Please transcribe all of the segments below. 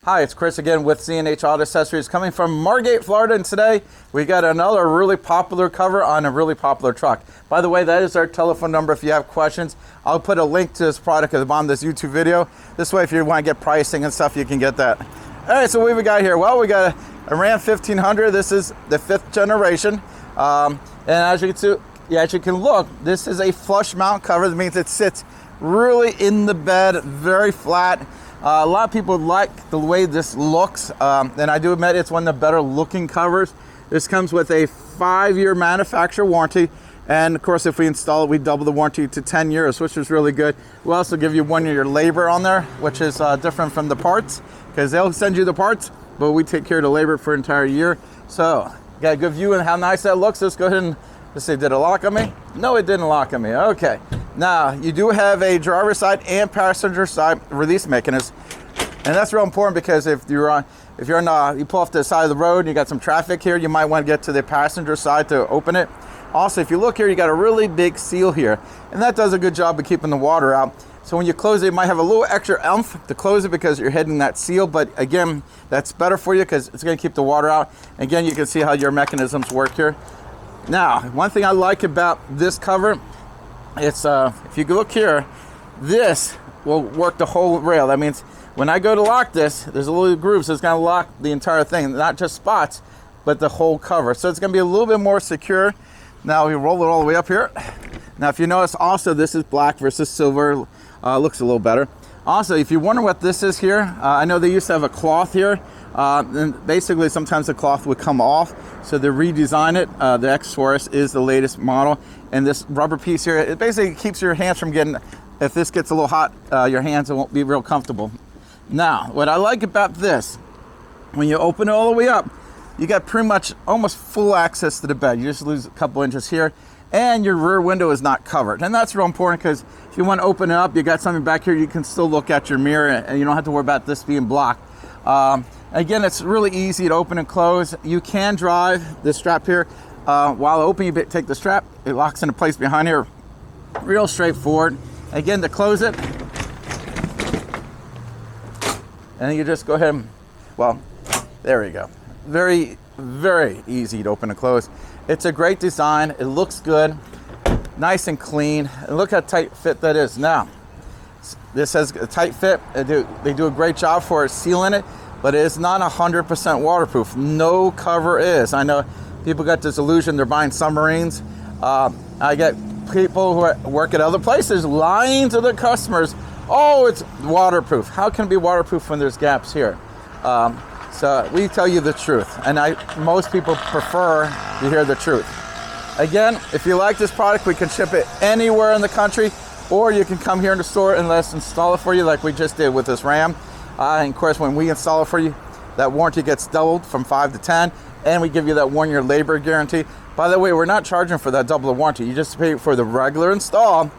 Hi, it's Chris again with C&H Auto Accessories coming from Margate, Florida, and today we got another really popular cover on a really popular truck. By the way, that is our telephone number if you have questions. I'll put a link to this product on this YouTube video. This way, if you want to get pricing and stuff, you can get that. All right, so what have we got here? Well, we got a Ram 1500. This is the 5th generation. And as you can see, as you can look, this is a flush mount cover. That means it sits really in the bed, very flat. A lot of people like the way this looks, and I do admit it's one of the better looking covers. This comes with a 5-year manufacturer warranty, and of course if we install it, we double the warranty to 10 years, which is really good. We'll also give you 1 year labor on there, which is different from the parts, because they'll send you the parts, but we take care of the labor for an entire year. So, got a good view of how nice that looks. Let's go ahead and, let's see, did it lock on me? No, it didn't lock on me. Okay. Now, you do have a driver's side and passenger side release mechanism, and that's real important because if you pull off the side of the road and you got some traffic here, you might want to get to the passenger side to open it. Also, if you look here, you got a really big seal here, and that does a good job of keeping the water out. So when you close it, you might have a little extra oomph to close it because you're hitting that seal, but again, that's better for you because it's going to keep the water out. Again, you can see how your mechanisms work here. Now, one thing I like about this cover, it's if you look here, this will work the whole rail. That means when I go to lock this, there's a little groove, so it's going to lock the entire thing, not just spots, but the whole cover. So it's going to be a little bit more secure. Now we roll it all the way up here. Now, if you notice, also this is black versus silver. Looks a little better. Also, if you wonder what this is here, I know they used to have a cloth here. And basically, sometimes the cloth would come off, so they redesign it. The X4S is the latest model, and this rubber piece here, it basically keeps your hands from getting, if this gets a little hot, your hands won't be real comfortable. Now, what I like about this, when you open it all the way up, you got pretty much almost full access to the bed. You just lose a couple inches here, and your rear window is not covered. And that's real important because if you want to open it up, you got something back here, you can still look at your mirror, and you don't have to worry about this being blocked. Again, it's really easy to open and close. You can drive this strap here. While open, you take the strap, it locks into place behind here. Real straightforward. Again, to close it, and then you just go ahead and, well, there you go. Very, very easy to open and close. It's a great design. It looks good, nice and clean. And look how tight fit that is. Now, this has a tight fit. They do a great job for sealing it, but it is not 100% waterproof. No cover is. I know people got this illusion they're buying submarines. I get people who work at other places lying to the customers, oh, it's waterproof. How can it be waterproof when there's gaps here? So we tell you the truth, and most people prefer to hear the truth. Again, if you like this product, we can ship it anywhere in the country, or you can come here in the store and let us install it for you like we just did with this Ram. And of course, when we install it for you, that warranty gets doubled from 5 to 10, and we give you that 1 year labor guarantee. By the way, we're not charging for that double the warranty. You just pay for the regular install.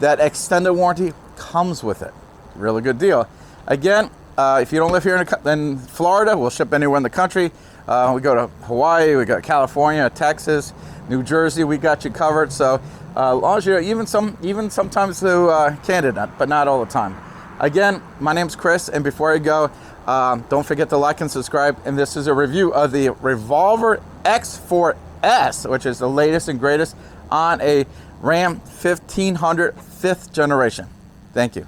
That extended warranty comes with it. Really good deal. Again, if you don't live here in Florida, we'll ship anywhere in the country. We go to Hawaii, we got California, Texas, New Jersey. We got you covered. So as long as you're even sometimes to Canada, but not all the time. Again, my name's Chris, and before I go, don't forget to like and subscribe. And this is a review of the Revolver X4S, which is the latest and greatest on a Ram 1500 5th generation. Thank you.